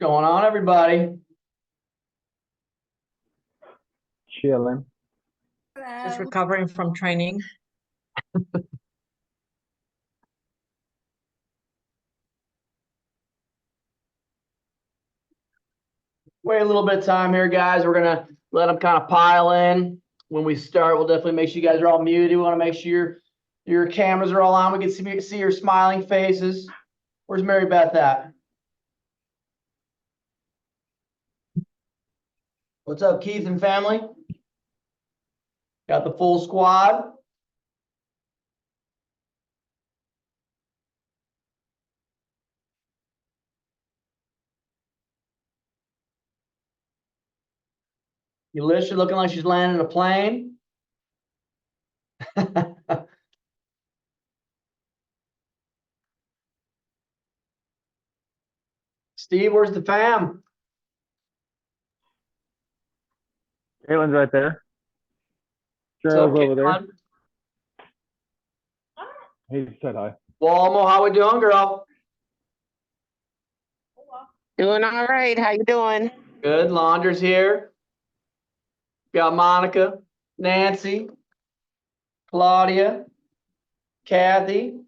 Going on, everybody? Chilling. Just recovering from training. Wait a little bit of time here, guys. We're gonna let them kind of pile in. When we start, we'll definitely make sure you guys are all muted. We want to make sure your cameras are all on. We can see your smiling faces. Where's Mary Beth at? What's up, Keith and family? Got the full squad. Elisha looking like she's landing a plane. Steve, where's the fam? Caitlin's right there. What's up, Cheryl's over there. Caitlin? He said hi. Walmo, how we doing, girl? Doing all right. How you doing? Good. Launder's here. Got Monica, Nancy, Claudia, Kathy.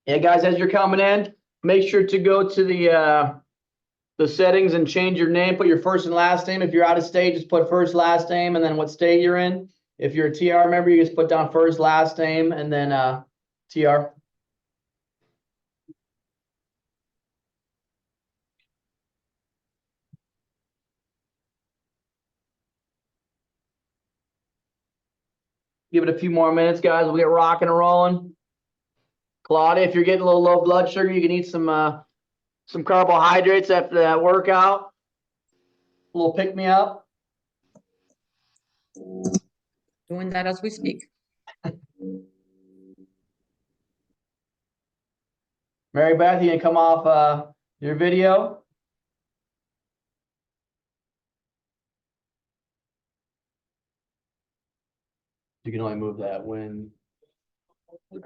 Yeah, guys, as you're coming in, make sure to go to the settings and change your name. Put your first and last name. If you're out of state, just put first, last name, and then what state you're in. If you're a TR member, you just put down first, last name, and then TR. Give it a few more minutes, guys. We'll get rocking and rolling. Claudia, if you're getting a little low blood sugar, you can eat some carbohydrates after that workout. A little pick me up. Doing that as we speak. Mary Beth, you gonna come off your video? You can only move that when. Yeah.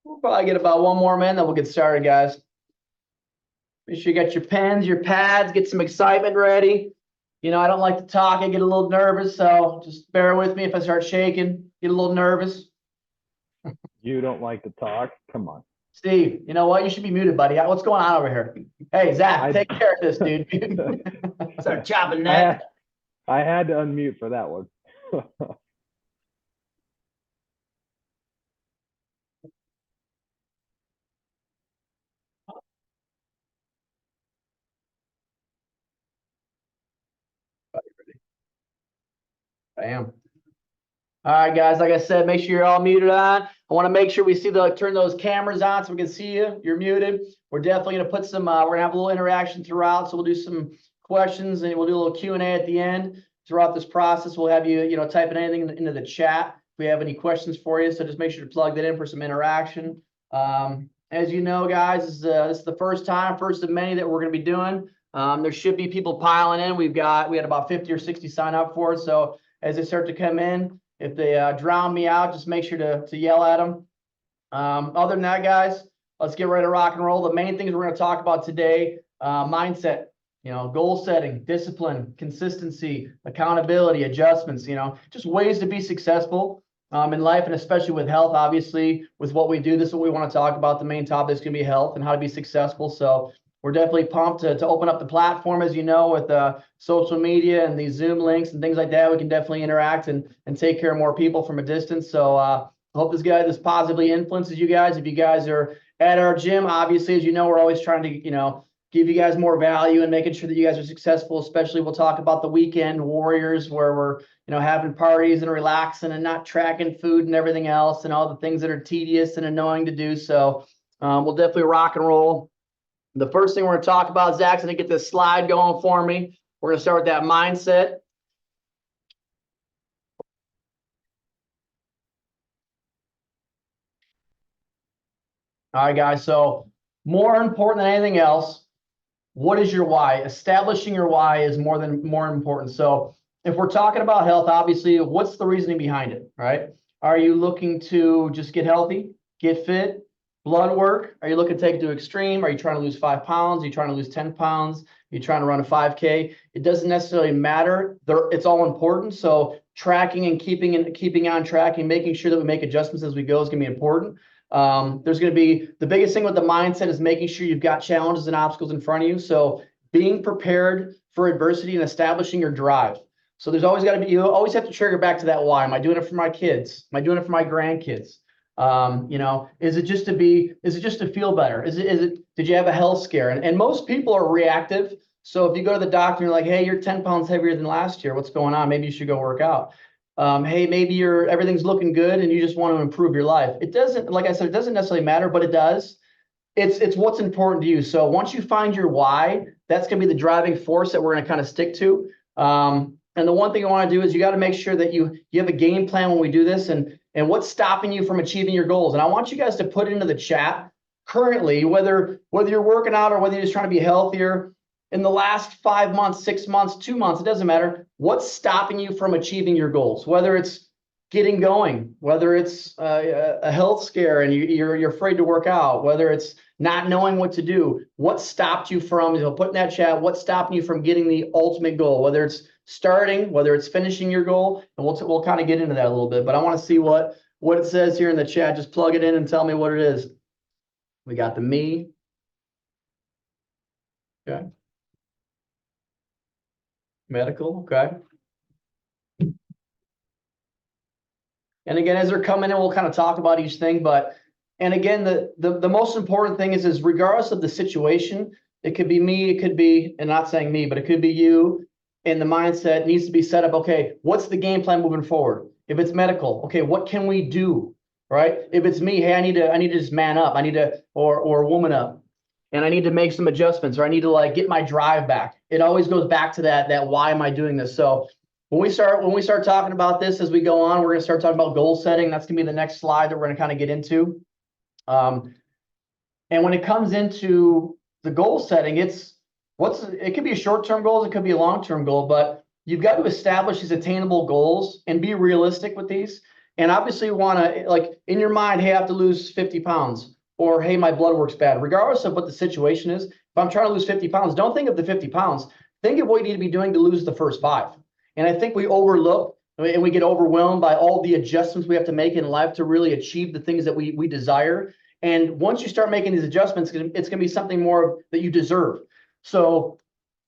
We'll probably get about one more minute, then we'll get started, guys. Make sure you got your pens, your pads, get some excitement ready. You know, I don't like to talk. I get a little nervous, so just bear with me if I start shaking, get a little nervous. You don't like to talk? Come on. Steve, you know what? You should be muted, buddy. What's going on over here? Hey, Zach, take care of this, dude. Start chopping neck. I had to unmute for that one. I am. All right, guys, like I said, make sure you're all muted on. I want to make sure we see turn those cameras on so we can see you. You're muted. We're definitely going to put some, we're going to have a little interaction throughout. So we'll do some questions and we'll do a little Q&A at the end. Throughout this process, we'll have you, type in anything into the chat if we have any questions for you. So just make sure to plug that in for some interaction. As you know, guys, this is the first of many that we're going to be doing. There should be people piling in. We had about 50 or 60 sign up for it. So as they start to come in, if they drown me out, just make sure to yell at them. Other than that, guys, let's get ready to rock and roll. The main things we're going to talk about today, mindset, goal setting, discipline, consistency, accountability, adjustments, just ways to be successful in life, and especially with health. Obviously, with what we do, this is what we want to talk about. The main topic is going to be health and how to be successful. So we're definitely pumped to open up the platform, as you know, with social media and these Zoom links and things like that. We can definitely interact and take care of more people from a distance. So I hope this positively influences you guys. If you guys are at our gym, obviously, as you know, we're always trying to, give you guys more value and making sure that you guys are successful. Especially we'll talk about the weekend warriors where we're, having parties and relaxing and not tracking food and everything else and all the things that are tedious and annoying to do. So we'll definitely rock and roll. The first thing we're going to talk about, Zach's going to get this slide going for me. We're going to start with that mindset. All right, guys. So more important than anything else, what is your why? Establishing your why is more important. So if we're talking about health, obviously, what's the reasoning behind it, right? Are you looking to just get healthy, get fit, blood work? Are you looking to take it to extreme? Are you trying to lose 5 pounds? Are you trying to lose 10 pounds? Are you trying to run a 5K? It doesn't necessarily matter. It's all important. So tracking and keeping on track and making sure that we make adjustments as we go is going to be important. There's going to be the biggest thing with the mindset is making sure you've got challenges and obstacles in front of you. So being prepared for adversity and establishing your drive. So there's always got to be, you always have to trigger back to that why. Am I doing it for my kids? Am I doing it for my grandkids? Is it just to feel better? Did you have a health scare? And most people are reactive. So if you go to the doctor and you're like, hey, you're 10 pounds heavier than last year, what's going on? Maybe you should go work out. Hey, maybe everything's looking good and you just want to improve your life. It doesn't, like I said, it doesn't necessarily matter, but it does. It's what's important to you. So once you find your why, that's going to be the driving force that we're going to kind of stick to. And the one thing I want to do is you got to make sure that you have a game plan when we do this and what's stopping you from achieving your goals. And I want you guys to put into the chat currently, whether you're working out or whether you're just trying to be healthier, in the last 5 months, 6 months, 2 months, it doesn't matter. What's stopping you from achieving your goals? Whether it's getting going, whether it's a health scare and you're afraid to work out, whether it's not knowing what to do, what stopped you from, put in that chat, what's stopping you from getting the ultimate goal, whether it's starting, whether it's finishing your goal, and we'll kind of get into that a little bit. But I want to see what it says here in the chat. Just plug it in and tell me what it is. We got the me. Okay. Medical, okay. And again, as they're coming in, we'll kind of talk about each thing. And again, the most important thing is regardless of the situation, it could be me, it could be, and not saying me, but it could be you. And the mindset needs to be set up. Okay, what's the game plan moving forward? If it's medical, okay, what can we do? Right? If it's me, hey, I need to just man up. I need to, or woman up. And I need to make some adjustments, or I need to get my drive back. It always goes back to that why am I doing this? So when we start talking about this as we go on, we're going to start talking about goal setting. That's going to be the next slide that we're going to kind of get into. And when it comes into the goal setting, it could be a short-term goal, it could be a long-term goal, but you've got to establish these attainable goals and be realistic with these. And obviously you want to, in your mind, hey, I have to lose 50 pounds. Or, hey, my blood work's bad. Regardless of what the situation is, if I'm trying to lose 50 pounds, don't think of the 50 pounds. Think of what you need to be doing to lose the first 5. And I think we overlook and we get overwhelmed by all the adjustments we have to make in life to really achieve the things that we desire. And once you start making these adjustments, it's going to be something more that you deserve. So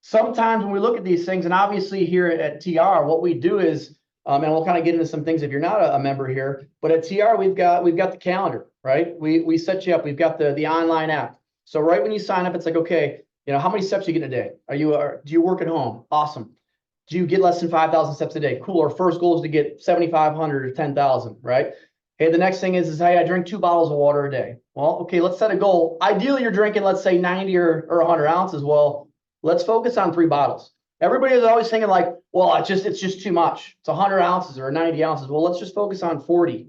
sometimes when we look at these things, and obviously here at TR, what we do is, and we'll kind of get into some things if you're not a member here, but at TR, we've got the calendar, right? We set you up. We've got the online app. So right when you sign up, it's like, okay, how many steps you get a day? Do you work at home? Awesome. Do you get less than 5,000 steps a day? Cool. Our first goal is to get 7,500 or 10,000, right? Hey, the next thing is hey, I drink 2 bottles of water a day. Well, okay, let's set a goal. Ideally, you're drinking, let's say 90 or 100 ounces. Well, let's focus on 3 bottles. Everybody is always thinking well, it's just too much. It's 100 ounces or 90 ounces. Well, let's just focus on 40.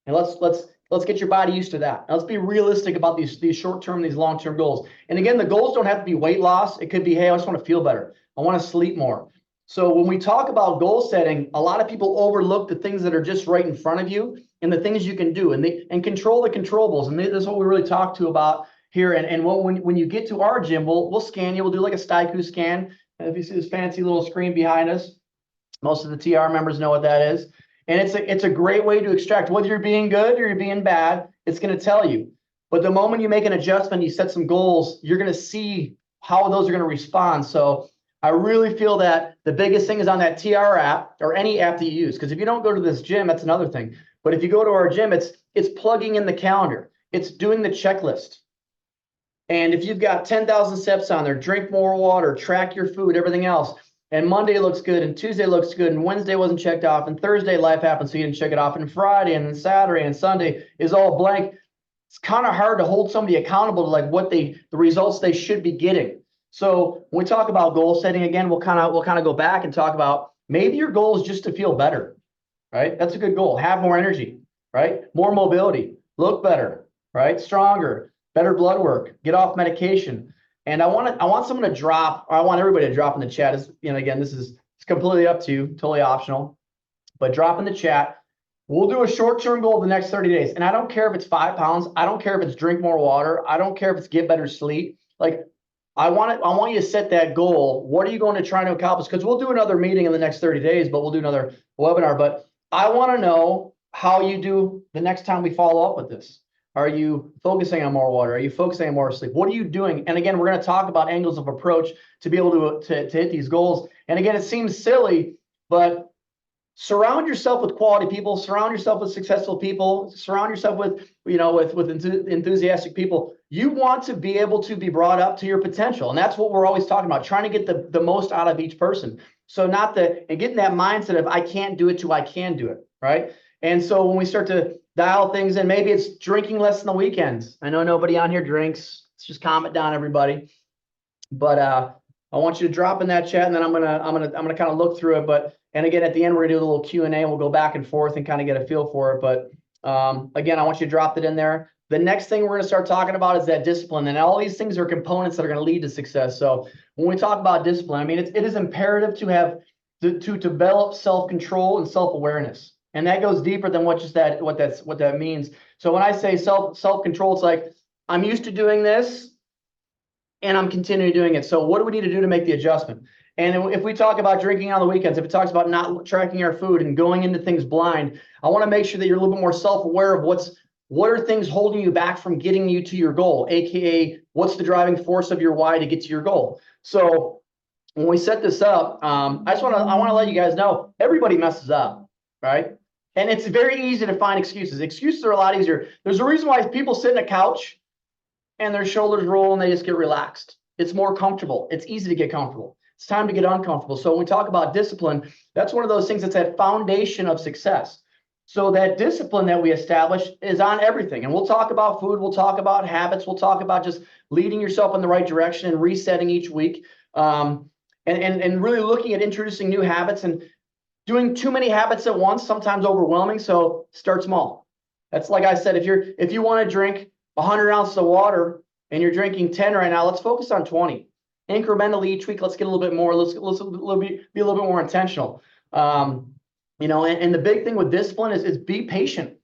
And let's get your body used to that. Now, let's be realistic about these short-term, these long-term goals. And again, the goals don't have to be weight loss. It could be, hey, I just want to feel better. I want to sleep more. So when we talk about goal setting, a lot of people overlook the things that are just right in front of you and the things you can do and control the controllables. And this is what we really talk to about here. And when you get to our gym, we'll scan you. We'll do like a STIKU scan. If you see this fancy little screen behind us, most of the TR members know what that is. And it's a great way to extract whether you're being good or you're being bad. It's going to tell you. But the moment you make an adjustment, you set some goals, you're going to see how those are going to respond. So I really feel that the biggest thing is on that TR app or any app that you use. Because if you don't go to this gym, that's another thing. But if you go to our gym, it's plugging in the calendar. It's doing the checklist. And if you've got 10,000 steps on there, drink more water, track your food, everything else. And Monday looks good, and Tuesday looks good, and Wednesday wasn't checked off, and Thursday life happened, so you didn't check it off, and Friday and Saturday and Sunday is all blank. It's kind of hard to hold somebody accountable to like what the results they should be getting. So when we talk about goal setting again, we'll kind of go back and talk about maybe your goal is just to feel better, right? That's a good goal. Have more energy, right? More mobility, look better, right? Stronger, better blood work, get off medication. And I want someone to drop, or I want everybody to drop in the chat. Is, you know, again, it's completely up to you, totally optional, but drop in the chat. We'll do a short-term goal the next 30 days. And I don't care if it's 5 pounds. I don't care if it's drink more water. I don't care if it's get better sleep. Like I want you to set that goal. What are you going to try to accomplish? Because we'll do another meeting in the next 30 days, but we'll do another webinar. But I want to know how you do the next time we follow up with this. Are you focusing on more water? Are you focusing on more sleep? What are you doing? And again, we're going to talk about angles of approach to be able to hit these goals. And again, it seems silly, but surround yourself with quality people, surround yourself with successful people, surround yourself with, you know, with enthusiastic people. You want to be able to be brought up to your potential. And that's what we're always talking about, trying to get the most out of each person. So and getting that mindset of I can't do it to I can do it, right? And so when we start to dial things in, maybe it's drinking less on the weekends. I know nobody on here drinks. Let's just calm it down, everybody. But I want you to drop in that chat, and then I'm gonna kind of look through it. And again, at the end, we're gonna do a little Q&A, and we'll go back and forth and kind of get a feel for it. But again, I want you to drop it in there. The next thing we're gonna start talking about is that discipline, and all these things are components that are gonna lead to success. So when we talk about discipline, I mean, it is imperative to develop self-control and self-awareness. And that goes deeper than what that means. So when I say self-control, it's like I'm used to doing this and I'm continuing doing it. So what do we need to do to make the adjustment? And if we talk about drinking on the weekends, if it talks about not tracking our food and going into things blind, I want to make sure that you're a little bit more self-aware of what are things holding you back from getting you to your goal, aka what's the driving force of your why to get to your goal. So when we set this up, I want to let you guys know everybody messes up, right? And it's very easy to find excuses. Excuses are a lot easier. There's a reason why people sit in a couch and their shoulders roll and they just get relaxed. It's more comfortable. It's easy to get comfortable. It's time to get uncomfortable. So when we talk about discipline, that's one of those things that's that foundation of success. So that discipline that we establish is on everything. And we'll talk about food. We'll talk about habits. We'll talk about just leading yourself in the right direction and resetting each week. And really looking at introducing new habits. And doing too many habits at once, sometimes overwhelming. So start small. That's like I said, if you want to drink 100 ounces of water and you're drinking 10 right now, let's focus on 20. Incrementally each week, let's get a little bit more. Let's be a little bit more intentional. You know, and the big thing with discipline is be patient.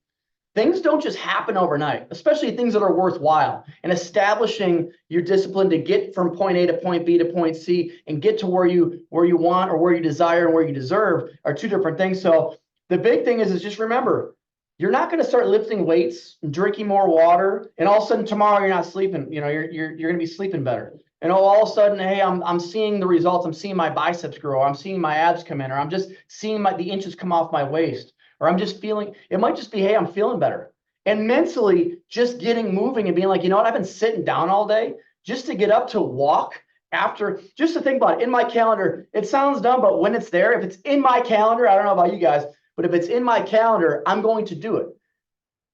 Things don't just happen overnight, especially things that are worthwhile. And establishing your discipline to get from point A to point B to point C and get to where you want or where you desire and where you deserve are two different things. So the big thing is just remember, you're not going to start lifting weights and drinking more water, and all of a sudden tomorrow you're not sleeping. You know, you're going to be sleeping better. And all of a sudden, hey, I'm seeing the results. I'm seeing my biceps grow. I'm seeing my abs come in, or I'm just seeing the inches come off my waist. Or I'm just feeling, it might just be, hey, I'm feeling better. And mentally just getting moving and being like, you know what, I've been sitting down all day just to get up to walk after, just to think about it in my calendar. It sounds dumb, but when it's there, if it's in my calendar, I don't know about you guys, but if it's in my calendar, I'm going to do it.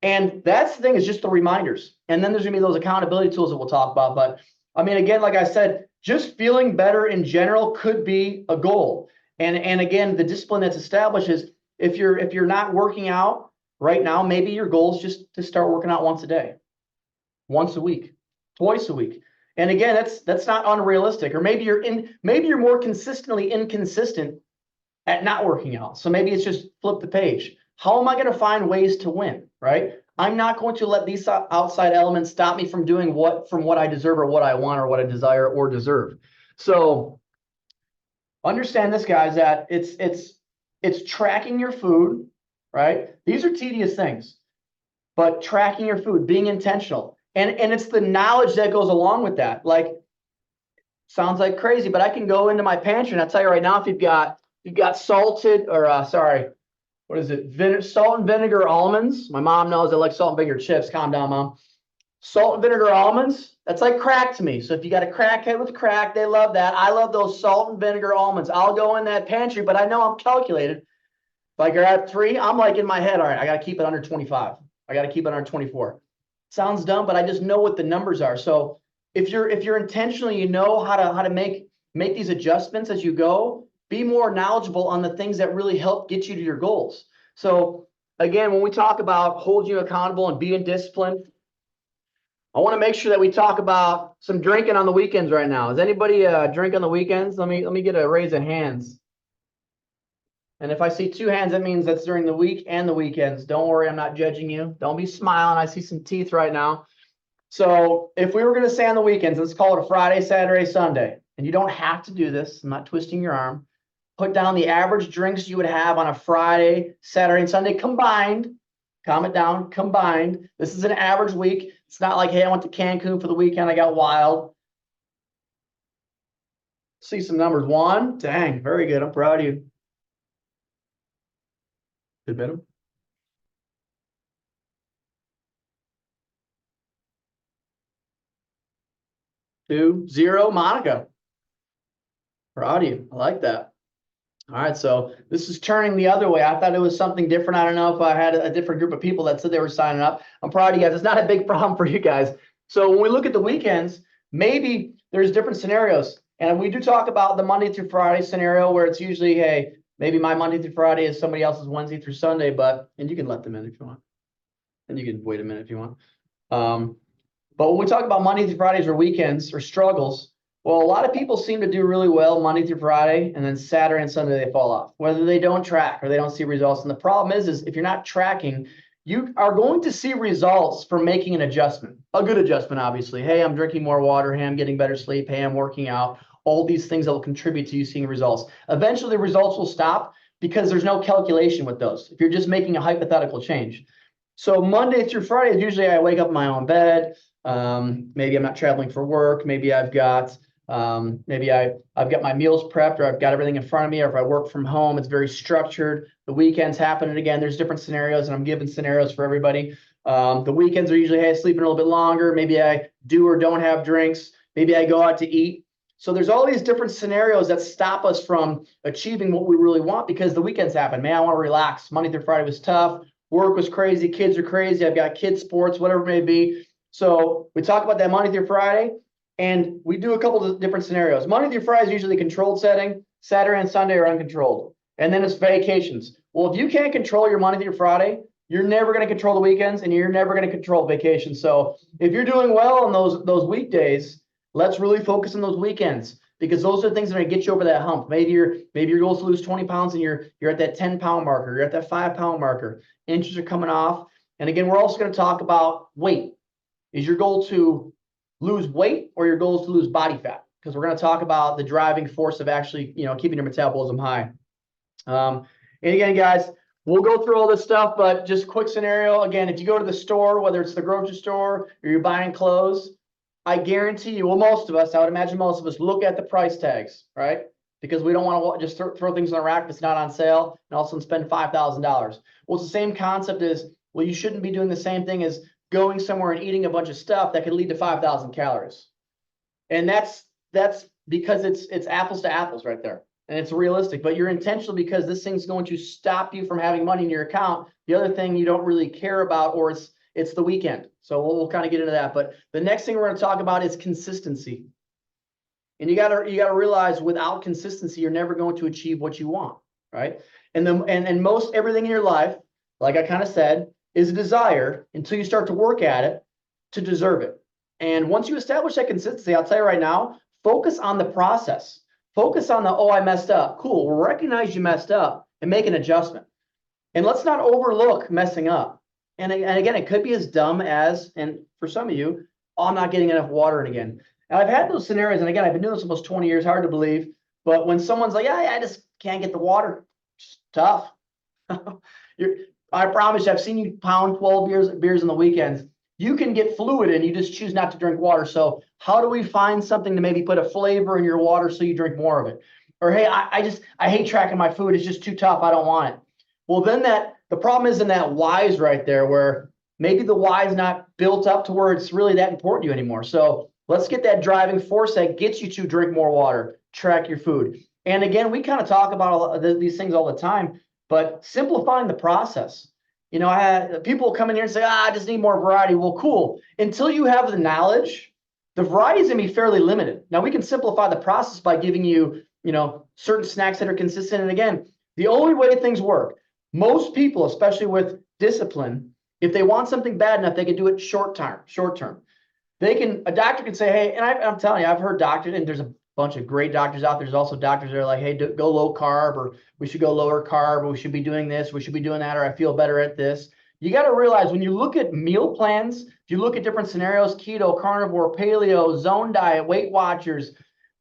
And that's the thing, is just the reminders. And then there's gonna be those accountability tools that we'll talk about. But I mean, again, like I said, just feeling better in general could be a goal. And again, the discipline that's established is, if you're not working out right now, maybe your goal is just to start working out once a day, once a week, twice a week. And again, that's not unrealistic. Or maybe you're more consistently inconsistent at not working out. So maybe it's just flip the page. How am I going to find ways to win, right? I'm not going to let these outside elements stop me from doing what I deserve or what I want or what I desire or deserve. So understand this, guys, that it's tracking your food, right? These are tedious things, but tracking your food, being intentional. And it's the knowledge that goes along with that. Like, sounds like crazy, but I can go into my pantry and I'll tell you right now, if you've got salted or what is it? Salt and vinegar almonds. My mom knows I like salt and vinegar chips. Calm down, Mom. Salt and vinegar almonds, that's like crack to me. So if you got a crackhead with crack, they love that. I love those salt and vinegar almonds. I'll go in that pantry, but I know I'm calculated. If I grab 3, I'm like in my head, all right, I got to keep it under 25. I got to keep it under 24. Sounds dumb, but I just know what the numbers are. So if you're intentionally, you know how to make these adjustments as you go, be more knowledgeable on the things that really help get you to your goals. So again, when we talk about holding you accountable and being disciplined, I want to make sure that we talk about some drinking on the weekends right now. Does anybody drink on the weekends? Let me get a raise of hands. And if I see 2 hands, that means that's during the week and the weekends. Don't worry, I'm not judging you. Don't be smiling. I see some teeth right now. So if we were going to say on the weekends, let's call it a Friday, Saturday, Sunday. And you don't have to do this. I'm not twisting your arm. Put down the average drinks you would have on a Friday, Saturday, and Sunday combined. Calm it down, combined. This is an average week. It's not like, hey, I went to Cancun for the weekend. I got wild. See some numbers. 1, dang, very good. I'm proud of you. Good minimum. 2, 0, Monica. Proud of you. I like that. All right, so this is turning the other way. I thought it was something different. I don't know if I had a different group of people that said they were signing up. I'm proud of you guys. It's not a big problem for you guys. So when we look at the weekends, maybe there's different scenarios. And we do talk about the Monday through Friday scenario where it's usually, hey, maybe my Monday through Friday is somebody else's Wednesday through Sunday, and you can let them in if you want. And you can wait a minute if you want. But when we talk about Monday through Fridays or weekends or struggles, well, a lot of people seem to do really well Monday through Friday, and then Saturday and Sunday they fall off, whether they don't track or they don't see results. And the problem is if you're not tracking, you are going to see results from making an adjustment, a good adjustment, obviously. Hey, I'm drinking more water. Hey, I'm getting better sleep. Hey, I'm working out. All these things that will contribute to you seeing results. Eventually, the results will stop because there's no calculation with those. If you're just making a hypothetical change. So Monday through Friday, usually I wake up in my own bed. Maybe I'm not traveling for work. Maybe I've got I've got my meals prepped, or I've got everything in front of me, or if I work from home, it's very structured. The weekends happen, and again, there's different scenarios, and I'm giving scenarios for everybody. The weekends are usually, hey, sleeping a little bit longer. Maybe I do or don't have drinks. Maybe I go out to eat. So there's all these different scenarios that stop us from achieving what we really want because the weekends happen. Man, I want to relax. Monday through Friday was tough. Work was crazy. Kids are crazy. I've got kids sports, whatever it may be. So we talk about that Monday through Friday. And we do a couple of different scenarios. Monday through Friday is usually a controlled setting. Saturday and Sunday are uncontrolled. And then it's vacations. Well, if you can't control your Monday through Friday, you're never going to control the weekends, and you're never going to control vacations. So if you're doing well on those weekdays, let's really focus on those weekends, because those are the things that are going to get you over that hump. Maybe your goal is to lose 20 pounds and you're at that 10-pound marker. You're at that 5-pound marker. Inches are coming off. And again, we're also going to talk about weight. Is your goal to lose weight, or your goal is to lose body fat? Because we're going to talk about the driving force of actually, keeping your metabolism high. And again, guys, we'll go through all this stuff, but just quick scenario. Again, if you go to the store, whether it's the grocery store or you're buying clothes, I guarantee you, well, most of us, I would imagine most of us look at the price tags, right? Because we don't want to just throw things in the rack that's not on sale and also spend $5,000. Well, it's the same concept as, well, you shouldn't be doing the same thing as going somewhere and eating a bunch of stuff that could lead to 5,000 calories. And that's because it's apples to apples right there. And it's realistic, but you're intentional because this thing's going to stop you from having money in your account. The other thing you don't really care about, or it's the weekend. So we'll kind of get into that. But the next thing we're going to talk about is consistency. And you gotta realize, without consistency, you're never going to achieve what you want, right? And most everything in your life, like I kind of said, is a desire until you start to work at it to deserve it. And once you establish that consistency, I'll tell you right now, focus on the process. Focus on oh, I messed up. Cool. Well, recognize you messed up and make an adjustment. And let's not overlook messing up. And again, it could be as dumb as, and for some of you, oh, I'm not getting enough water in again. Now, I've had those scenarios, and again, I've been doing this almost 20 years, hard to believe. But when someone's like, yeah, I just can't get the water, it's tough. I promise you, I've seen you pound 12 beers on the weekends. You can get fluid and you just choose not to drink water. So how do we find something to maybe put a flavor in your water so you drink more of it? Or, hey, I hate tracking my food. It's just too tough. I don't want it. Well, then the problem is in that whys right there, where maybe the why is not built up to where it's really that important to you anymore. So let's get that driving force that gets you to drink more water, track your food. And again, we kind of talk about these things all the time, but simplifying the process. You know, I had people come in here and say, I just need more variety. Well, cool. Until you have the knowledge, the variety is going to be fairly limited. Now we can simplify the process by giving you, you know, certain snacks that are consistent. And again, the only way things work, most people, especially with discipline, if they want something bad enough, they can do it short term. A doctor can say, hey, and I'm telling you, I've heard doctors, and there's a bunch of great doctors out there. There's also doctors that are like, hey, go low carb, or we should go lower carb, or we should be doing this, we should be doing that, or I feel better at this. You got to realize when you look at meal plans, if you look at different scenarios, keto, carnivore, paleo, zone diet, Weight Watchers,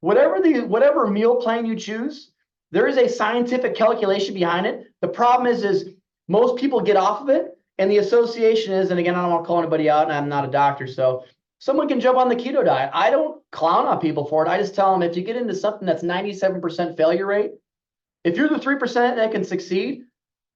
whatever meal plan you choose, there is a scientific calculation behind it. The problem is most people get off of it, and the association is, and again, I don't want to call anybody out, and I'm not a doctor, so someone can jump on the keto diet. I don't clown on people for it. I just tell them, if you get into something that's 97% failure rate, if you're the 3% that can succeed,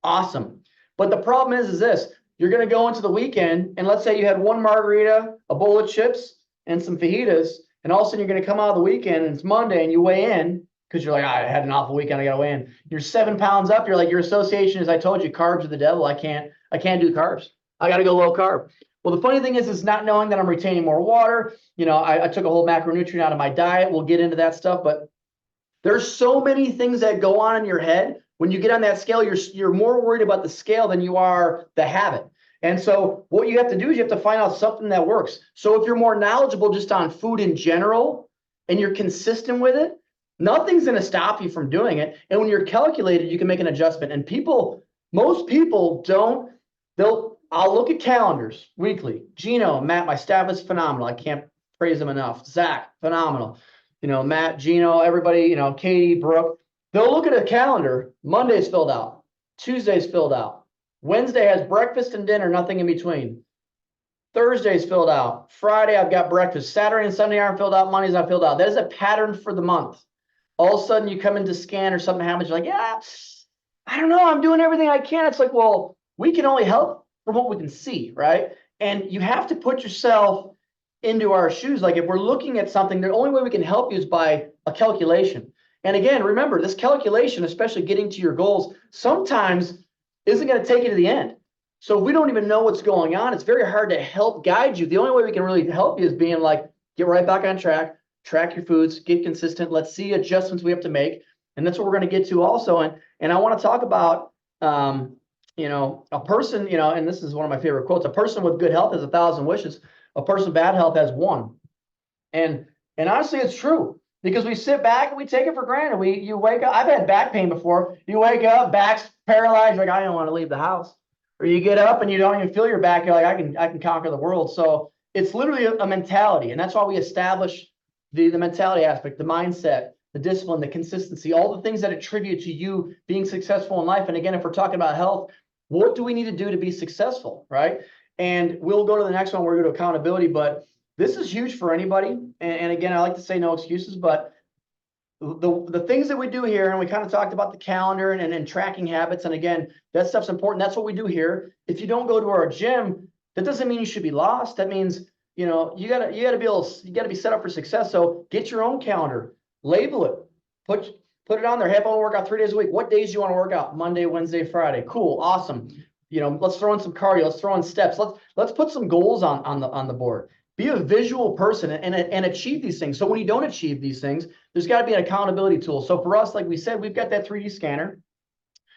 awesome. But the problem is this, you're going to go into the weekend, and let's say you had one margarita, a bowl of chips, and some fajitas, and all of a sudden you're going to come out of the weekend, and it's Monday, and you weigh in, because you're like, I had an awful weekend, I got to weigh in. You're 7 pounds up. You're like, your association is, I told you, carbs are the devil. I can't do carbs. I got to go low carb. Well, the funny thing is not knowing that I'm retaining more water. You know, I took a whole macronutrient out of my diet. We'll get into that stuff, but there's so many things that go on in your head. When you get on that scale, you're more worried about the scale than you are the habit. And so what you have to do is you have to find out something that works. So if you're more knowledgeable just on food in general, and you're consistent with it, nothing's going to stop you from doing it. And when you're calculated, you can make an adjustment. And most people don't, I'll look at calendars weekly. Gino, Matt, my staff is phenomenal. I can't praise them enough. Zach, phenomenal. You know, Matt, Gino, everybody, you know, Katie, Brooke, they'll look at a calendar. Monday's filled out. Tuesday's filled out. Wednesday has breakfast and dinner, nothing in between. Thursday's filled out. Friday, I've got breakfast. Saturday and Sunday aren't filled out. Monday's not filled out. That is a pattern for the month. All of a sudden you come into scan or something happens. You're like, yeah, I don't know. I'm doing everything I can. It's like, well, we can only help from what we can see, right? And you have to put yourself into our shoes. Like if we're looking at something, the only way we can help you is by a calculation. And again, remember, this calculation, especially getting to your goals, sometimes isn't going to take you to the end. So if we don't even know what's going on, it's very hard to help guide you. The only way we can really help you is being like, get right back on track, track your foods, get consistent. Let's see adjustments we have to make. And that's what we're going to get to also. And I want to talk about, you know, a person, you know, and this is one of my favorite quotes, a person with good health has 1,000 wishes. A person with bad health has one. And honestly, it's true, because we sit back and we take it for granted. You wake up, I've had back pain before. You wake up, back's paralyzed, you're like, I don't want to leave the house. Or you get up and you don't even feel your back. You're like, I can conquer the world. So it's literally a mentality. And that's why we establish the mentality aspect, the mindset, the discipline, the consistency, all the things that attribute to you being successful in life. And again, if we're talking about health, what do we need to do to be successful, right? And we'll go to the next one. We're going to accountability, but this is huge for anybody. And again, I like to say no excuses, but the things that we do here, and we kind of talked about the calendar and tracking habits. And again, that stuff's important. That's what we do here. If you don't go to our gym, that doesn't mean you should be lost. That means, you know, you gotta be set up for success. So get your own calendar, label it, put it on there. Hey, I want to work out 3 days a week. What days do you want to work out? Monday, Wednesday, Friday. Cool. Awesome. You know, let's throw in some cardio. Let's throw in steps. Let's put some goals on the board. Be a visual person and achieve these things. So when you don't achieve these things, there's got to be an accountability tool. So for us, like we said, we've got that 3D scanner.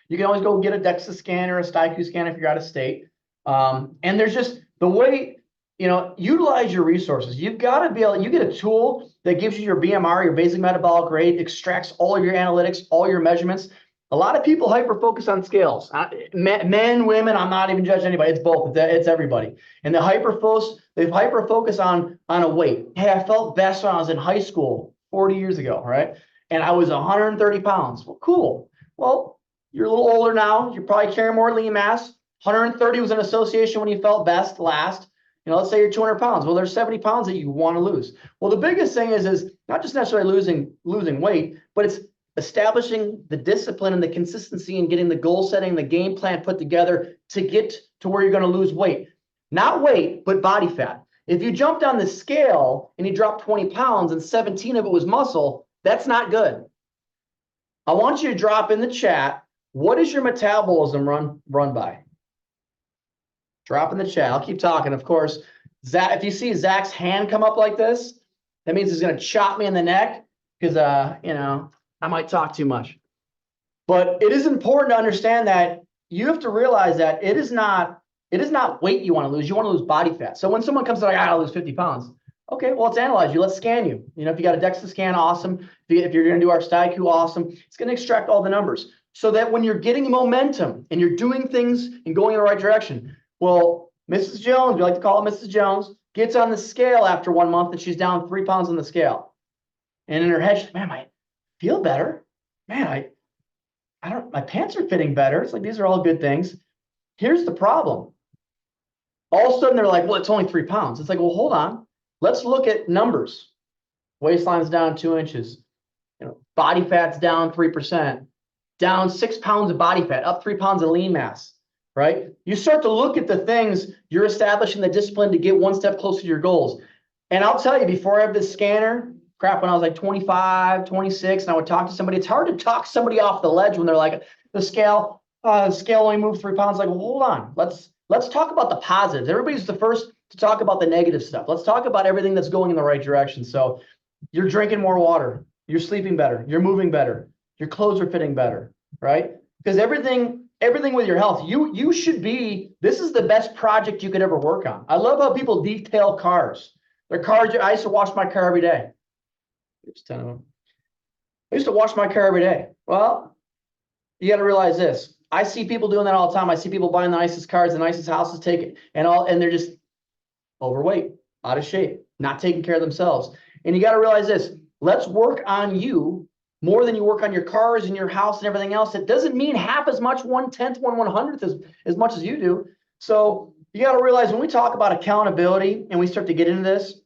You can always go get a DEXA scanner, a STIQ scanner if you're out of state. And there's just the way, you know, utilize your resources. You've got to be able, you get a tool that gives you your BMR, your basic metabolic rate, extracts all of your analytics, all your measurements. A lot of people hyper-focus on scales. Men, women, I'm not even judging anybody. It's both. It's everybody. And they hyper-focus on a weight. Hey, I felt best when I was in high school 40 years ago, right? And I was 130 pounds. Well, cool. Well, you're a little older now. You're probably carrying more lean mass. 130 was an association when you felt best last. You know, let's say you're 200 pounds. Well, there's 70 pounds that you want to lose. Well, the biggest thing is not just necessarily losing weight, but it's establishing the discipline and the consistency and getting the goal setting, the game plan put together to get to where you're going to lose weight. not weight, but body fat. If you jumped on the scale and you dropped 20 pounds and 17 of it was muscle, that's not good. I want you to drop in the chat, what is your metabolism run by? Drop in the chat. I'll keep talking. Of course, Zach, if you see Zach's hand come up like this, that means he's going to chop me in the neck because, I might talk too much. But it is important to understand that you have to realize that it is not weight you want to lose. You want to lose body fat. So when someone comes to like, I gotta lose 50 pounds. Okay, well, let's analyze you. Let's scan you. If you got a DEXA scan, awesome. If you're going to do our StyQ, awesome. It's going to extract all the numbers so that when you're getting momentum and you're doing things and going in the right direction. Well, Mrs. Jones, we like to call it Mrs. Jones, gets on the scale after 1 month and she's down 3 pounds on the scale. And in her head, she's like, man, I feel better. Man, my pants are fitting better. It's like, these are all good things. Here's the problem. All of a sudden they're like, well, it's only 3 pounds. It's like, well, hold on. Let's look at numbers. Waistline's down 2 inches. Body fat's down 3%, down 6 pounds of body fat, up 3 pounds of lean mass, right? You start to look at the things you're establishing the discipline to get one step closer to your goals. And I'll tell you, before I have this scanner, crap, when I was like 25, 26, and I would talk to somebody, it's hard to talk somebody off the ledge when they're like, the scale only moved 3 pounds. Like, well, hold on. Let's talk about the positives. Everybody's the first to talk about the negative stuff. Let's talk about everything that's going in the right direction. So you're drinking more water, you're sleeping better, you're moving better, your clothes are fitting better, right? Because everything with your health, you should be, this is the best project you could ever work on. I love how people detail cars. Their cars, I used to wash my car every day. There's 10 of them. I used to wash my car every day. Well, you got to realize this. I see people doing that all the time. I see people buying the nicest cars, the nicest houses, and they're just overweight, out of shape, not taking care of themselves. And you got to realize this. Let's work on you more than you work on your cars and your house and everything else. It doesn't mean half as much, 1/10, 1/100th as much as you do. So you got to realize when we talk about accountability and we start to get into this,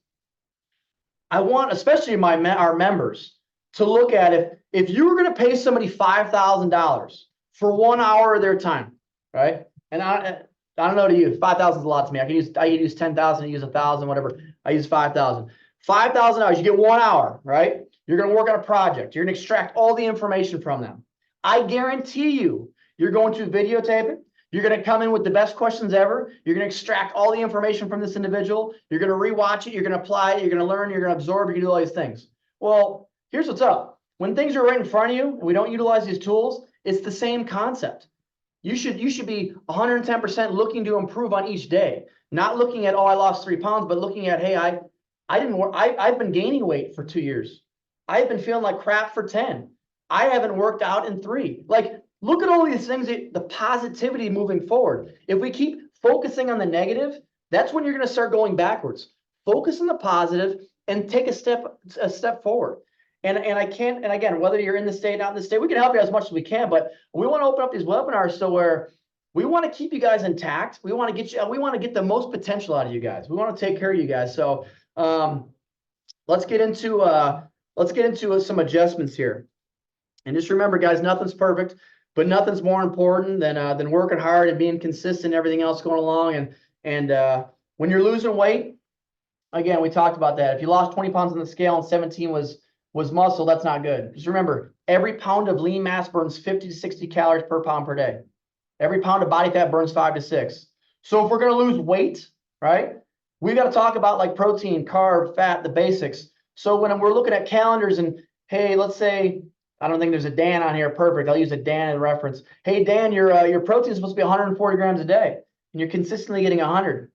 I want, especially our members, to look at if you were going to pay somebody $5,000 for 1 hour of their time, right? And I don't know to you, 5,000 is a lot to me. I could use 10,000, I use 1,000, whatever. I use 5,000. $5,000, you get 1 hour, right? You're going to work on a project. You're going to extract all the information from them. I guarantee you're going to videotape it. You're going to come in with the best questions ever. You're going to extract all the information from this individual. You're going to rewatch it. You're going to apply it. You're going to learn. You're going to absorb. You're going to do all these things. Well, here's what's up. When things are right in front of you and we don't utilize these tools, it's the same concept. You should be 110% looking to improve on each day, not looking at, oh, I lost 3 pounds, but looking at, hey, I've been gaining weight for 2 years. I've been feeling like crap for 10. I haven't worked out in 3. Like, look at all these things, the positivity moving forward. If we keep focusing on the negative, that's when you're going to start going backwards. Focus on the positive and take a step forward. And again, whether you're in the state, not in the state, we can help you as much as we can, but we want to open up these webinars so where we want to keep you guys intact. We want to get the most potential out of you guys. We want to take care of you guys. So let's get into some adjustments here. And just remember, guys, nothing's perfect, but nothing's more important than working hard and being consistent and everything else going along. And when you're losing weight, again, we talked about that. If you lost 20 pounds on the scale and 17 was muscle, that's not good. Just remember, every pound of lean mass burns 50 to 60 calories per pound per day. Every pound of body fat burns 5 to 6. So if we're going to lose weight, right, we got to talk about like protein, carb, fat, the basics. So when we're looking at calendars and, hey, let's say, I don't think there's a Dan on here. Perfect. I'll use a Dan in reference. Hey, Dan, your protein is supposed to be 140 grams a day, and you're consistently getting 100.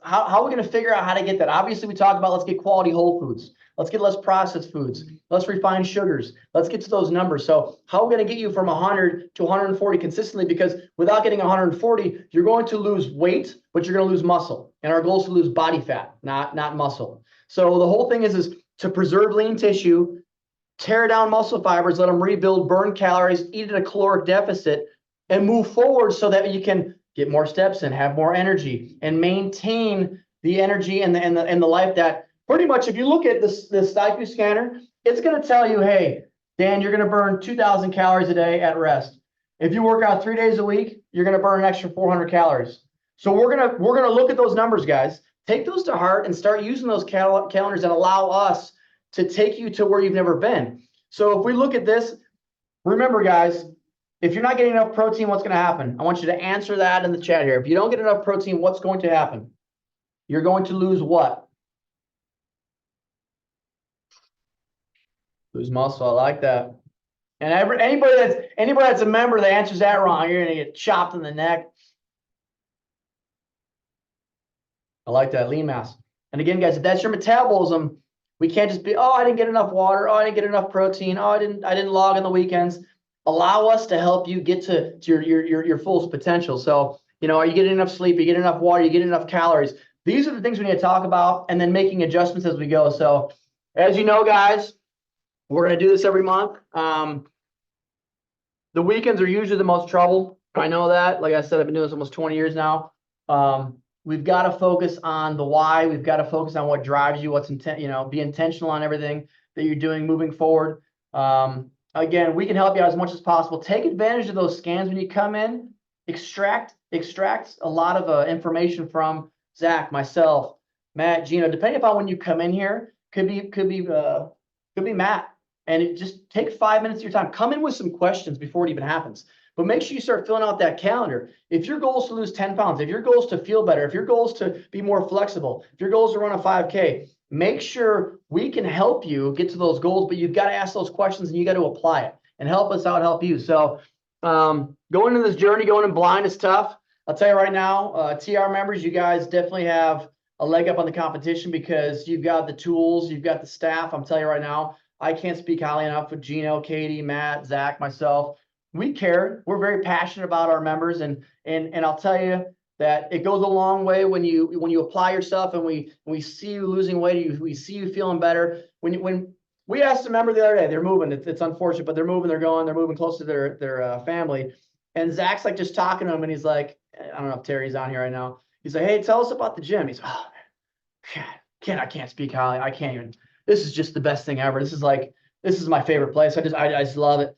How are we going to figure out how to get that? Obviously, we talk about let's get quality whole foods. Let's get less processed foods. Let's refine sugars. Let's get to those numbers. So how are we going to get you from 100 to 140 consistently? Because without getting 140, you're going to lose weight, but you're going to lose muscle. And our goal is to lose body fat, not muscle. So the whole thing is to preserve lean tissue, tear down muscle fibers, let them rebuild, burn calories, eat at a caloric deficit, and move forward so that you can get more steps in, have more energy, and maintain the energy and the life that pretty much, if you look at this StyQ scanner, it's going to tell you, hey, Dan, you're going to burn 2,000 calories a day at rest. If you work out 3 days a week, you're going to burn an extra 400 calories. So we're gonna look at those numbers, guys. Take those to heart and start using those calendars and allow us to take you to where you've never been. So if we look at this, remember, guys, if you're not getting enough protein, what's going to happen? I want you to answer that in the chat here. If you don't get enough protein, what's going to happen? You're going to lose what? Lose muscle. I like that. And anybody that's a member that answers that wrong, you're going to get chopped in the neck. I like that, lean mass. And again, guys, if that's your metabolism, we can't just be, oh, I didn't get enough water. Oh, I didn't get enough protein. Oh, I didn't log on the weekends. Allow us to help you get to your fullest potential. So, are you getting enough sleep? Are you getting enough water? Are you getting enough calories? These are the things we need to talk about, and then making adjustments as we go. So, as you know, guys, we're going to do this every month. The weekends are usually the most trouble. I know that. Like I said, I've been doing this almost 20 years now. We've got to focus on the why. We've got to focus on what drives you, what's be intentional on everything that you're doing moving forward. Again, we can help you out as much as possible. Take advantage of those scans when you come in. Extract a lot of information from Zach, myself, Matt, Gino, depending upon when you come in here. Could be Matt. And it just take 5 minutes of your time. Come in with some questions before it even happens. But make sure you start filling out that calendar. If your goal is to lose 10 pounds, if your goal is to feel better, if your goal is to be more flexible, if your goal is to run a 5K, make sure we can help you get to those goals, but you've got to ask those questions and you got to apply it and help us out, help you. So going into this journey, going in blind is tough. I'll tell you right now, TR members, you guys definitely have a leg up on the competition because you've got the tools, you've got the staff. I'm telling you right now, I can't speak highly enough with Gino, Katie, Matt, Zach, myself. We care. We're very passionate about our members, and I'll tell you that it goes a long way when you apply yourself and we see you losing weight, we see you feeling better. When we asked a member the other day, they're moving. It's unfortunate, but they're moving. They're moving close to their family. And Zach's like just talking to him, and he's like, I don't know if Terry's on here right now. He's like, hey, tell us about the gym. He's, oh man, I can't speak highly. I can't even. This is just the best thing ever. This is my favorite place. I just love it.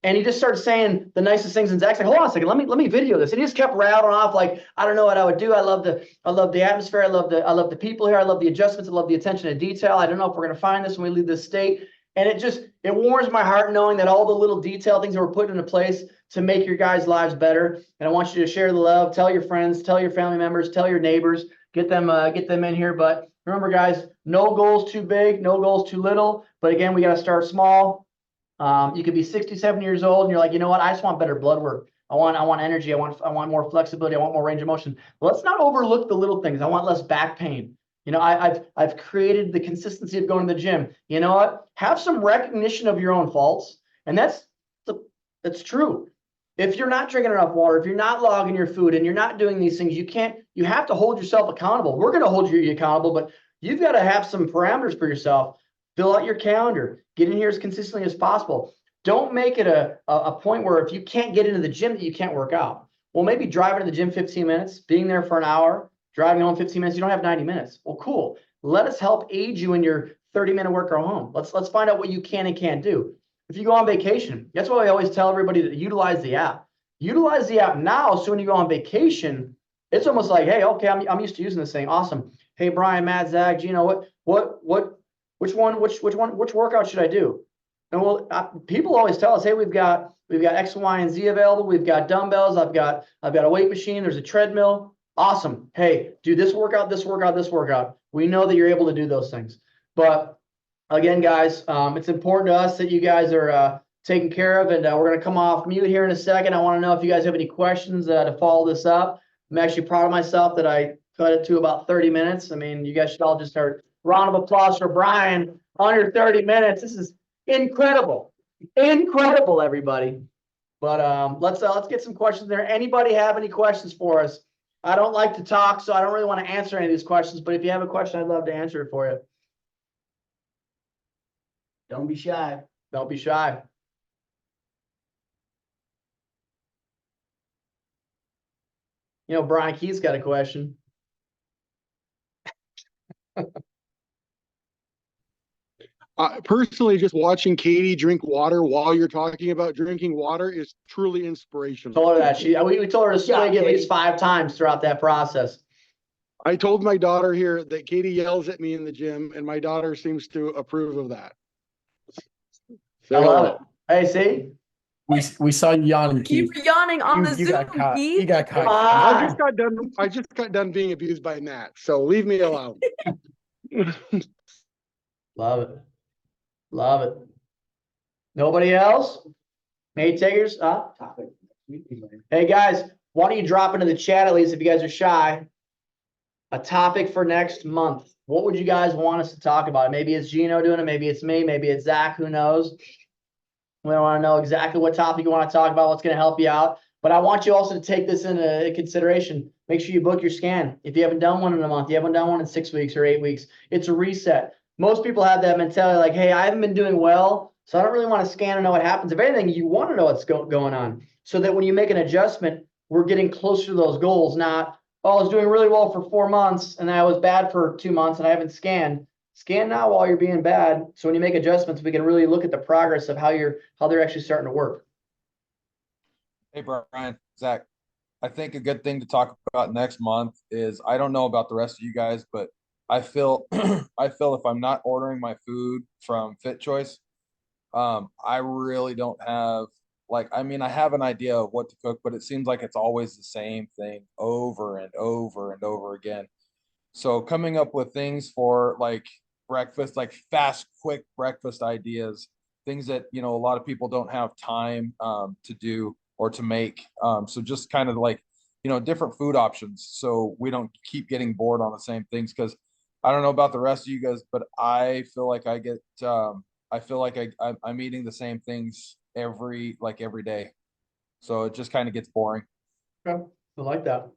And he just started saying the nicest things. And Zach's like, hold on a second, let me video this. And he just kept rattling off like, I don't know what I would do. I love the atmosphere. I love the people here. I love the adjustments. I love the attention to detail. I don't know if we're gonna find this when we leave this state. And it warms my heart knowing that all the little detail things that were put into place to make your guys' lives better. And I want you to share the love, tell your friends, tell your family members, tell your neighbors, get them in here. But remember, guys, no goal's too big, no goal's too little. But again, we got to start small. You could be 67 years old and you're like, you know what? I just want better blood work. I want energy. I want more flexibility. I want more range of motion. But let's not overlook the little things. I want less back pain. I've created the consistency of going to the gym. You know what? Have some recognition of your own faults. And that's true. If you're not drinking enough water, if you're not logging your food and you're not doing these things, you have to hold yourself accountable. We're going to hold you accountable, but you've got to have some parameters for yourself. Fill out your calendar. Get in here as consistently as possible. Don't make it a point where if you can't get into the gym that you can't work out. Well, maybe driving to the gym 15 minutes, being there for an hour, driving home 15 minutes, you don't have 90 minutes. Well, cool. Let us help aid you in your 30-minute work or home. Let's find out what you can and can't do. If you go on vacation, that's why I always tell everybody to utilize the app. Utilize the app now, so when you go on vacation, it's almost like, hey, okay, I'm used to using this thing. Awesome. Hey, Brian, Matt, Zach, Gino, which workout should I do? And people always tell us, hey, we've got X, Y, and Z available. We've got dumbbells. I've got a weight machine. There's a treadmill. Awesome. Hey, do this workout, this workout, this workout. We know that you're able to do those things. But again, guys, it's important to us that you guys are taken care of, and we're going to come off mute here in a second. I want to know if you guys have any questions to follow this up. I'm actually proud of myself that I cut it to about 30 minutes. I mean, you guys should all just start round of applause for Brian. Under 30 minutes. This is incredible. Incredible, everybody. But let's get some questions there. Anybody have any questions for us? I don't like to talk, so I don't really want to answer any of these questions, but if you have a question, I'd love to answer it for you. Don't be shy. Don't be shy. Brian Keith's got a question. Personally, just watching Katie drink water while you're talking about drinking water is truly inspirational. Told her that we told her to swig at least 5 times throughout that process. I told my daughter here that Katie yells at me in the gym, and my daughter seems to approve of that. I love it. Hey, see? We saw you yawning, Keith. Keep yawning on the You Zoom, got caught. Keith. You got Come caught. on. I just got done being abused by Nat, so leave me alone. Love it. Love it. Nobody else? May takers? Hey guys, why don't you drop into the chat at least if you guys are shy? A topic for next month. What would you guys want us to talk about? Maybe it's Gino doing it, maybe it's me, maybe it's Zach, who knows? We don't want to know exactly what topic you want to talk about, what's going to help you out. But I want you also to take this into consideration. Make sure you book your scan. If you haven't done one in a month, you haven't done one in 6 weeks or 8 weeks, it's a reset. Most people have that mentality like, hey, I haven't been doing well, so I don't really want to scan and know what happens. If anything, you want to know what's going on so that when you make an adjustment, we're getting closer to those goals, not, oh, I was doing really well for 4 months and I was bad for 2 months and I haven't scanned. Scan now while you're being bad. So when you make adjustments, we can really look at the progress of how they're actually starting to work. Hey, Brian, Zach, I think a good thing to talk about next month is, I don't know about the rest of you guys, but I feel if I'm not ordering my food from Fit Choice, I really don't have, like, I mean, I have an idea of what to cook, but it seems like it's always the same thing over and over and over again. So coming up with things for like breakfast, like fast, quick breakfast ideas, things that, you know, a lot of people don't have time to do or to make. So just kind of like, you know, different food options so we don't keep getting bored on the same things. Because I don't know about the rest of you guys, but I feel like I get, I feel like I'm eating the same things every day. So it just kind of gets boring. Okay. I like that.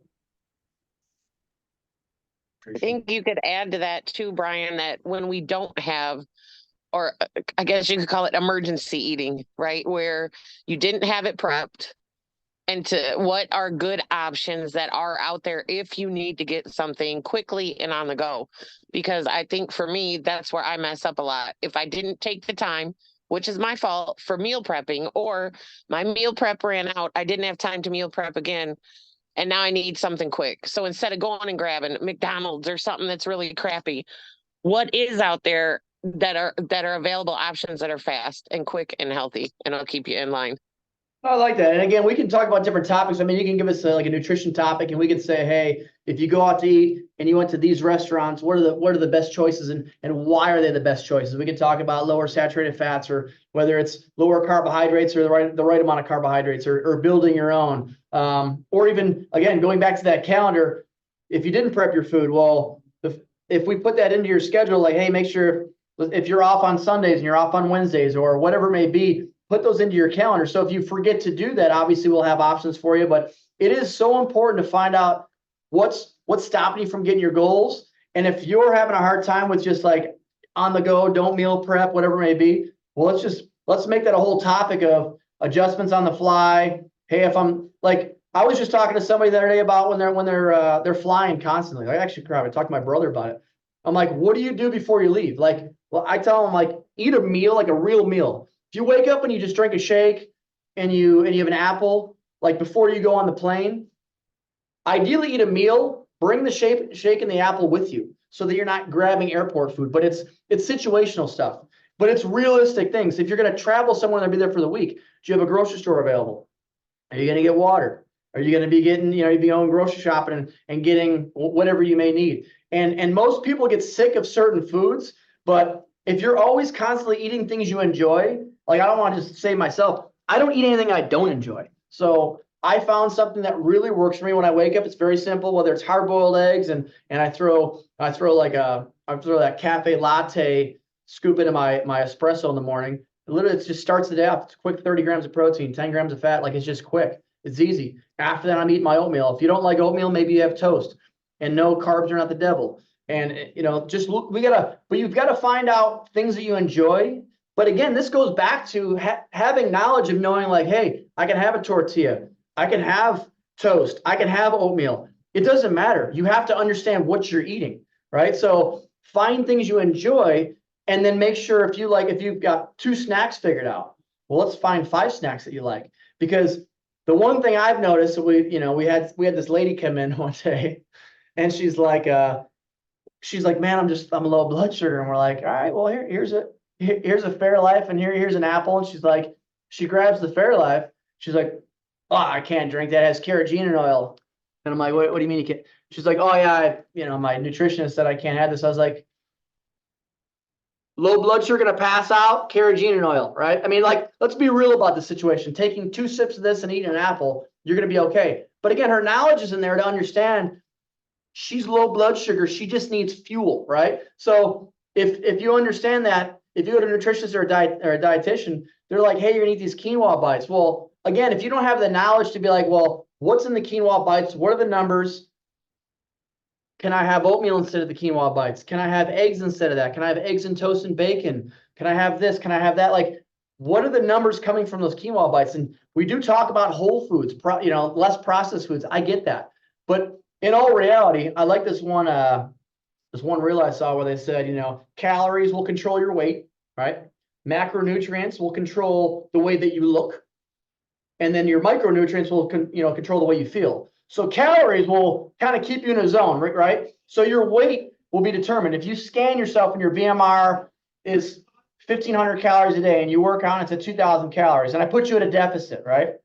I think you could add to that too, Brian, that when we don't have, or I guess you could call it emergency eating, right? Where you didn't have it prepped, and to what are good options that are out there if you need to get something quickly and on the go. Because I think for me, that's where I mess up a lot. If I didn't take the time, which is my fault, for meal prepping, or my meal prep ran out, I didn't have time to meal prep again, and now I need something quick. So instead of going and grabbing McDonald's or something that's really crappy, what is out there that are available options that are fast and quick and healthy, and it'll keep you in line. I like that. And again, we can talk about different topics. I mean, you can give us like a nutrition topic and we could say, hey, if you go out to eat and you went to these restaurants, what are the best choices and why are they the best choices? We can talk about lower saturated fats, or whether it's lower carbohydrates or the right amount of carbohydrates, or building your own. Or even, again, going back to that calendar, if you didn't prep your food, well, if we put that into your schedule, like, hey, make sure if you're off on Sundays and you're off on Wednesdays or whatever it may be, put those into your calendar. So if you forget to do that, obviously we'll have options for you, but it is so important to find out what's stopping you from getting your goals. And if you're having a hard time with just like on the go, don't meal prep, whatever it may be, well, let's make that a whole topic of adjustments on the fly. Hey, if I'm like, I was just talking to somebody the other day about when they're flying constantly. I actually probably talked to my brother about it. I'm like, what do you do before you leave? Like, well, I tell them, like, eat a meal, like a real meal. If you wake up and you just drink a shake and you have an apple, like before you go on the plane, ideally eat a meal, bring the shake and the apple with you so that you're not grabbing airport food. But it's situational stuff, but it's realistic things. If you're going to travel somewhere and be there for the week, do you have a grocery store available? Are you going to get water? Are you going to be getting, you'd be going grocery shopping and getting whatever you may need? And most people get sick of certain foods, but if you're always constantly eating things you enjoy, like, I don't want to just say myself, I don't eat anything I don't enjoy. So I found something that really works for me when I wake up. It's very simple, whether it's hard-boiled eggs and I throw that cafe latte scoop into my espresso in the morning. Literally, it just starts the day off. It's quick, 30 grams of protein, 10 grams of fat. Like, it's just quick. It's easy. After that, I'm eating my oatmeal. If you don't like oatmeal, maybe you have toast. And no, carbs are not the devil. And, just look, but you've got to find out things that you enjoy. But again, this goes back to having knowledge of knowing, like, hey, I can have a tortilla. I can have toast. I can have oatmeal. It doesn't matter. You have to understand what you're eating, right? So find things you enjoy And then make sure if you've got 2 snacks figured out, well, let's find 5 snacks that you like. Because the one thing I've noticed, we had this lady come in one day and she's like, man, I'm a low blood sugar. And we're like, all right, well, here's a Fairlife and here's an apple. And she's like, she grabs the Fairlife. She's like, oh, I can't drink that. It has carrageenan oil. And I'm like, what do you mean you can't? She's like, oh yeah, my nutritionist said I can't have this. I was like, low blood sugar gonna pass out, carrageenan oil, right? I mean, like, let's be real about the situation. Taking 2 sips of this and eating an apple, you're gonna be okay. But again, her knowledge is in there to understand she's low blood sugar. She just needs fuel, right? So if you understand that, if you go to a nutritionist or a dietitian, they're like, hey, you're gonna eat these quinoa bites. Well, again, if you don't have the knowledge to be like, well, what's in the quinoa bites? What are the numbers? Can I have oatmeal instead of the quinoa bites? Can I have eggs instead of that? Can I have eggs and toast and bacon? Can I have this? Can I have that? Like, what are the numbers coming from those quinoa bites? And we do talk about whole foods, less processed foods. I get that. But in all reality, I like this one reel I saw where they said, calories will control your weight, right? Macronutrients will control the way that you look. And then your micronutrients will control the way you feel. So calories will kind of keep you in a zone, right? So your weight will be determined. If you scan yourself and your BMR is 1,500 calories a day and you work on it to 2,000 calories, and I put you at a deficit, right?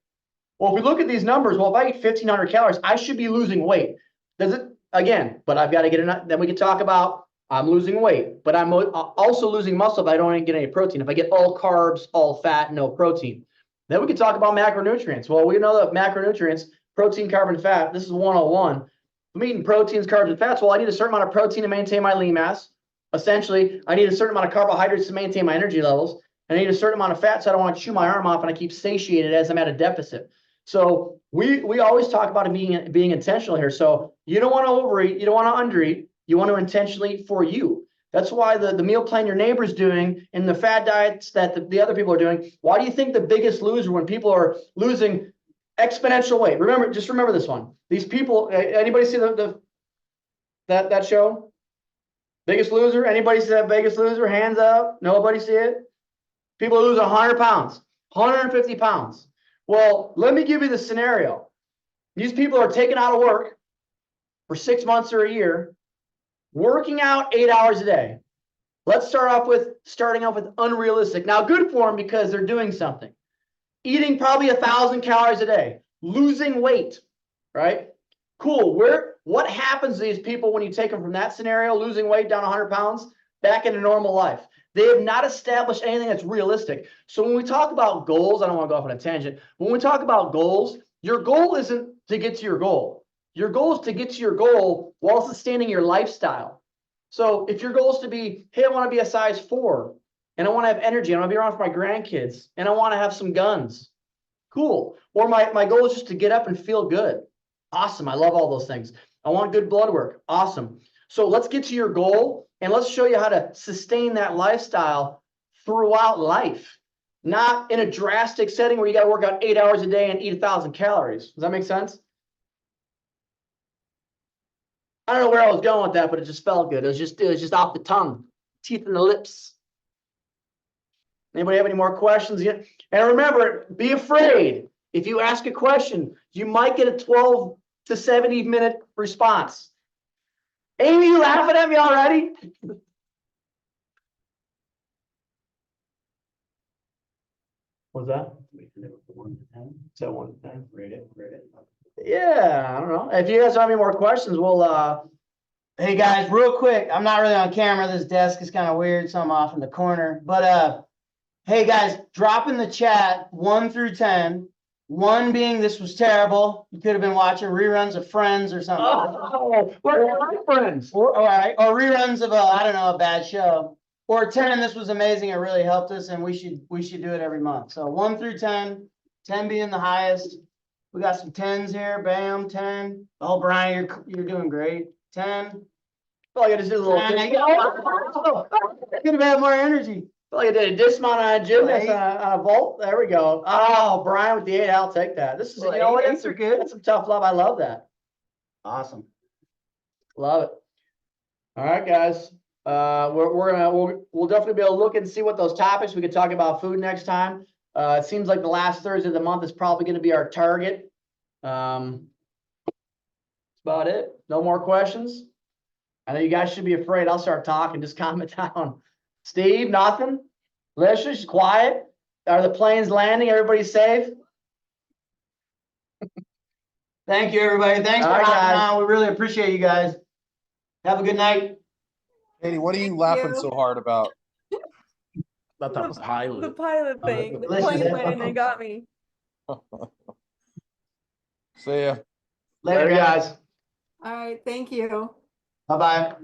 Well, if we look at these numbers, well, if I eat 1,500 calories, I should be losing weight. Does it? Again, but I've got to get enough. Then we can talk about I'm losing weight, but I'm also losing muscle, but I don't get any protein. If I get all carbs, all fat, no protein. Then we can talk about macronutrients. Well, we know that macronutrients, protein, carbon, fat, this is 101. I'm eating proteins, carbs, and fats. Well, I need a certain amount of protein to maintain my lean mass. Essentially, I need a certain amount of carbohydrates to maintain my energy levels. And I need a certain amount of fat so I don't want to chew my arm off and I keep satiated as I'm at a deficit. So we always talk about it being intentional here. So you don't want to overeat, you don't want to undereat, you want to intentionally eat for you. That's why the meal plan your neighbor's doing and the fad diets that the other people are doing. Why do you think the biggest loser when people are losing exponential weight? Just remember this one. These people, anybody see that show? Biggest Loser? Anybody see that Biggest Loser? Hands up. Nobody see it? People lose 100 pounds, 150 pounds. Well, let me give you the scenario. These people are taken out of work for 6 months or a year, working out 8 hours a day. Let's starting off with unrealistic. Now, good for them because they're doing something. Eating probably 1,000 calories a day, losing weight, right? Cool. What happens to these people when you take them from that scenario, losing weight down 100 pounds, back into normal life? They have not established anything that's realistic. So when we talk about goals, I don't want to go off on a tangent. When we talk about goals, your goal isn't to get to your goal. Your goal is to get to your goal while sustaining your lifestyle. So if your goal is to be, hey, I want to be a size 4 and I want to have energy, I want to be around for my grandkids and I want to have some guns. Cool. Or my goal is just to get up and feel good. Awesome. I love all those things. I want good blood work. Awesome. So let's get to your goal and let's show you how to sustain that lifestyle throughout life, not in a drastic setting where you got to work out 8 hours a day and eat 1,000 calories. Does that make sense? I don't know where I was going with that, but it just felt good. It was just off the tongue, teeth in the lips. Anybody have any more questions? And remember, be afraid. If you ask a question, you might get a 12 to 70 minute response. Amy, you laughing at me already? What's that? So 1 to 10. Rate it. Yeah, I don't know. If you guys have any more questions, we'll Hey guys, real quick, I'm not really on camera. This desk is kind of weird, so I'm off in the corner. But hey guys, drop in the chat 1 through 10. 1 being this was terrible. You could have been watching reruns of Friends or something. Oh, we're my friends. Or reruns of a bad show. Or 10, this was amazing. It really helped us, and we should do it every month. So 1 through 10, 10 being the highest. We got some 10s here. Bam, 10. Oh, Brian, you're doing great. 10. Well, I got to do a little. Could have had more energy. Well, I did a dismount on a gym, Right. on a vault. There we go. Oh, Brian with the 8, I'll take that. This is, Well, you know what? 8s are good. That's some tough love. I love that. Awesome. Love it. All right, guys. we'll definitely be able to look and see what those topics, we could talk about food next time. It seems like the last Thursday of the month is probably gonna be our target. That's about it. No more questions? I know you guys should be afraid. I'll start talking, just calm it down. Steve, nothing? Alicia, she's quiet. Are the planes landing? Everybody safe? Thank you, everybody. Thanks for All right, hopping guys. on. We really appreciate you guys. Have a good night. Katie, what are you Thank laughing you. so hard about? Thought that was The pilot. pilot thing. The Listen, plane landed and got me. See ya. Later, guys. All right, thank you. Bye-bye.